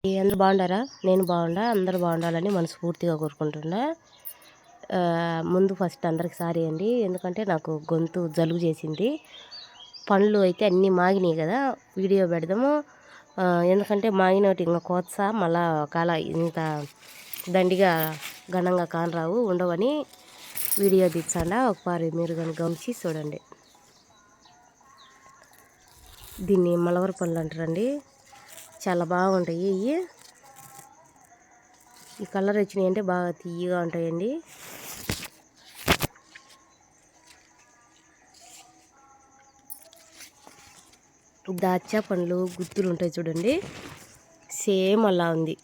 అందరూ బాగుండారా? నేను బాగుండా. అందరూ బాగుండాలని మనస్ఫూర్తిగా కోరుకుంటున్నా. ముందు ఫస్ట్ అందరికి సారీ అండి. ఎందుకంటే నాకు గొంతు జలుబు చేసింది. పండ్లు అయితే అన్నీ మాగినాయి కదా, వీడియో పెడదాము. ఎందుకంటే మాగినోటి ఇంకా కోత్సా మళ్ళా కాల ఇంత దండిగా ఘనంగా కానరావు ఉండవని వీడియో తీర్చండా. ఒకసారి మీరు కానీ గమనించి చూడండి. దీన్ని మలవర పండ్లు అంటారండి. చాలా బాగుంటాయి ఇవి. ఈ కలర్ వచ్చినాయి అంటే బాగా తీయగా ఉంటాయండి. దాచ్చా పండ్లు గుత్తులు ఉంటాయి చూడండి, సేమ్ అలా ఉంది.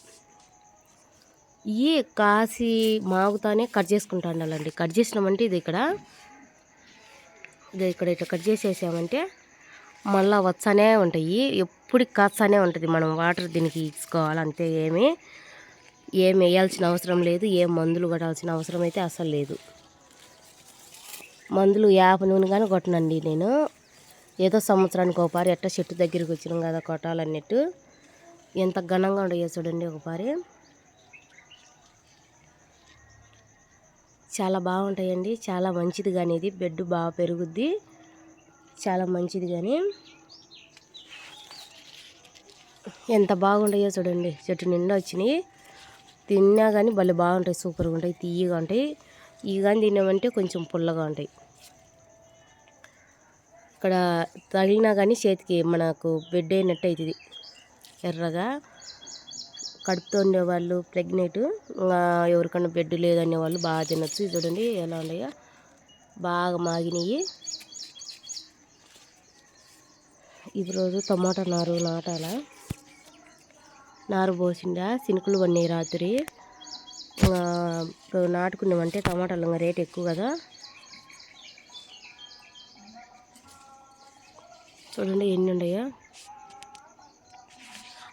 ఇవి కాసి మాగుతానే కట్ చేసుకుంటా ఉండాలండి. కట్ చేసినామంటే ఇది ఇక్కడ ఇట్లా కట్ చేసేసామంటే మళ్ళీ వచ్చానే ఉంటాయి. ఎప్పుడు కాస్తానే ఉంటుంది. మనం వాటర్ దీనికి ఇచ్చుకోవాలి అంతే. ఏమి వేయాల్సిన అవసరం లేదు. ఏం మందులు కొట్టాల్సిన అవసరం అయితే అసలు లేదు. మందులు యాప నూనె కానీ కొట్టనండి నేను. ఏదో సంవత్సరానికి ఒకపారి ఎట్ట చెట్టు దగ్గరికి వచ్చినాం కదా కొట్టాలన్నట్టు. ఎంత ఘనంగా ఉండయో చూడండి. ఒకపారి చాలా బాగుంటాయండి. చాలా మంచిది కానీ ఇది బెడ్ బాగా పెరుగుద్ది. చాలా మంచిది కానీ ఎంత బాగుంటాయో చూడండి. చెట్టు నిండా వచ్చినాయి. తిన్నా కానీ భలే బాగుంటాయి. సూపర్గా ఉంటాయి. తీయగా ఉంటాయి. ఇవి కానీ తిన్నామంటే కొంచెం పుల్లగా ఉంటాయి. ఇక్కడ తగిలినా కానీ చేతికి మనకు బెడ్ అయినట్టు అవుతుంది. ఎర్రగా కడుపుతో ఉండేవాళ్ళు, ప్రెగ్నెంట్, ఎవరికన్నా బెడ్ లేదనే వాళ్ళు బాగా తినొచ్చు. చూడండి ఎలా ఉన్నాయో, బాగా మాగినాయి. ఈరోజు టమాటా నారు పోసిండా. చినుకులు పడినాయి రాత్రి. నాటుకున్నామంటే టమాటాలు ఇంకా రేట్ ఎక్కువ కదా. చూడండి ఎన్ని ఉన్నాయో.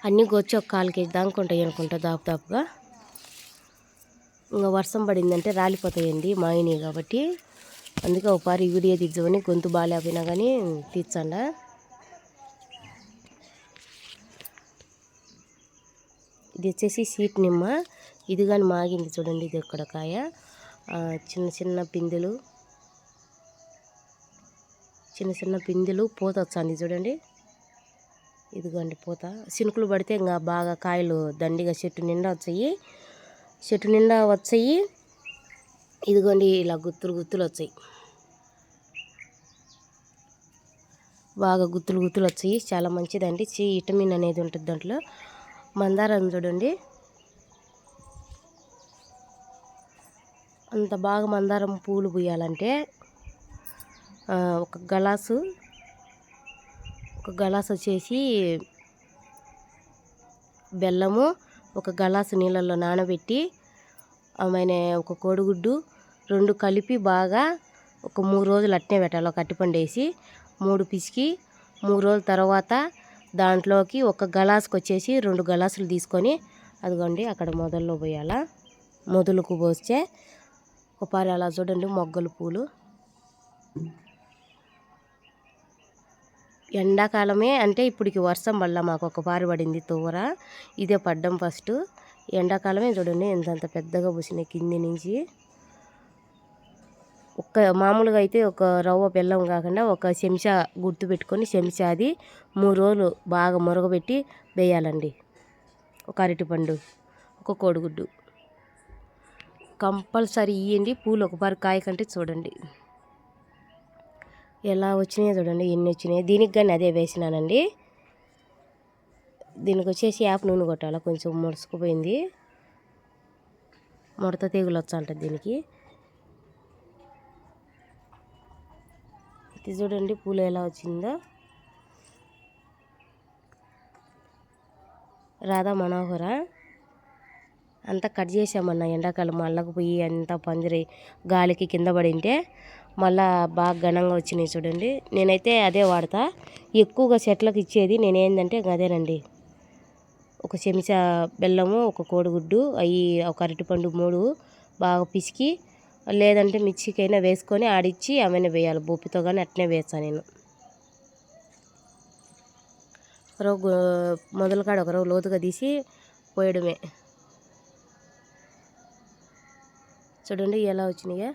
అన్నీ వచ్చి ఒక 1/4 కేజీ దాకా ఉంటాయి అనుకుంటా దాపుగా. ఇంకా వర్షం పడిందంటే రాలిపోతాయండి, మాగినాయి కాబట్టి. అందుకే ఒకసారి వీడియో తీద్దామని. గొంతు బాగాలేకపోయినా కానీ తీర్చండా. ఇది వచ్చేసి సీట్ నిమ్మ. ఇది కానీ మాగింది చూడండి. ఇది ఎక్కడ కాయ, చిన్న చిన్న పిందెలు పూత వచ్చింది చూడండి. ఇదిగోండి పూత. చినుకులు పడితే ఇంకా బాగా కాయలు దండిగా చెట్టు నిండా వచ్చాయి. ఇదిగోండి ఇలా గుత్తులు వచ్చాయి. బాగా గుత్తులు వచ్చాయి. చాలా మంచిదండి. విటమిన్ అనేది ఉంటుంది దాంట్లో. మందారం చూడండి. అంత బాగా మందారం పూలు పూయాలంటే ఒక గలాసు వచ్చేసి బెల్లము, ఒక గలాసు నీళ్ళల్లో నానబెట్టి ఆమెనే ఒక కోడిగుడ్డు 2 కలిపి బాగా ఒక 3 రోజులు అట్నే పెట్టాలి. ఒక అట్టిపండు వేసి 3 పిసికి 3 రోజుల తర్వాత దాంట్లోకి ఒక గలాసుకు వచ్చేసి 2 గలాసులు తీసుకొని అదిగోండి అక్కడ మొదల్లో పోయాల. మొదలుకు పోస్తే ఒకపారి అలా చూడండి. మొగ్గలు పూలు ఎండాకాలమే అంటే ఇప్పటికి వర్షం వల్ల మాకు ఒక పారి పడింది తోర. ఇదే పడ్డం ఫస్ట్. ఎండాకాలమే చూడండి ఎంతంత పెద్దగా పూసినాయి కింది నుంచి. మామూలుగా అయితే ఒక రవ్వ బెల్లం కాకుండా ఒక చెంచా గుర్తు పెట్టుకొని చెంచాది 3 రోజులు బాగా మురగబెట్టి వేయాలండి. ఒక అరటిపండు, ఒక కోడిగుడ్డు కంపల్సరీ ఇవ్వండి. పూలు ఒకపారి కాయ కంటే చూడండి ఎలా వచ్చినాయో చూడండి. ఎన్ని వచ్చినాయి. దీనికి కానీ అదే వేసినానండి. దీనికి వచ్చేసి యాప నూనె కొట్టాలి. కొంచెం ముడుచుకుపోయింది. ముడత తెగులు వచ్చంటుంది దీనికి. ఇది చూడండి పూలు ఎలా వచ్చిందో. రాధా మనోహర అంతా కట్ చేసామన్న ఎండాకాలం అల్లకపోయి అంతా పందిరి గాలికి కింద పడింటే మళ్ళా బాగా ఘనంగా వచ్చినాయి చూడండి. నేనైతే అదే వాడతా ఎక్కువగా చెట్లకు ఇచ్చేది. నేనేందంటే అదేనండి, ఒక చెంచా బెల్లము, ఒక కోడిగుడ్డు, ఒక అరటిపండు 3 బాగా పిసికి, లేదంటే మిక్సీకైనా వేసుకొని ఆడిచ్చి ఆమెనే వేయాలి. బొప్పితో కానీ అట్నే వేస్తాను నేను. మొదలు కాడ ఒక రవ్వ లోతుగా తీసి పోయడమే. చూడండి ఎలా వచ్చినాయో.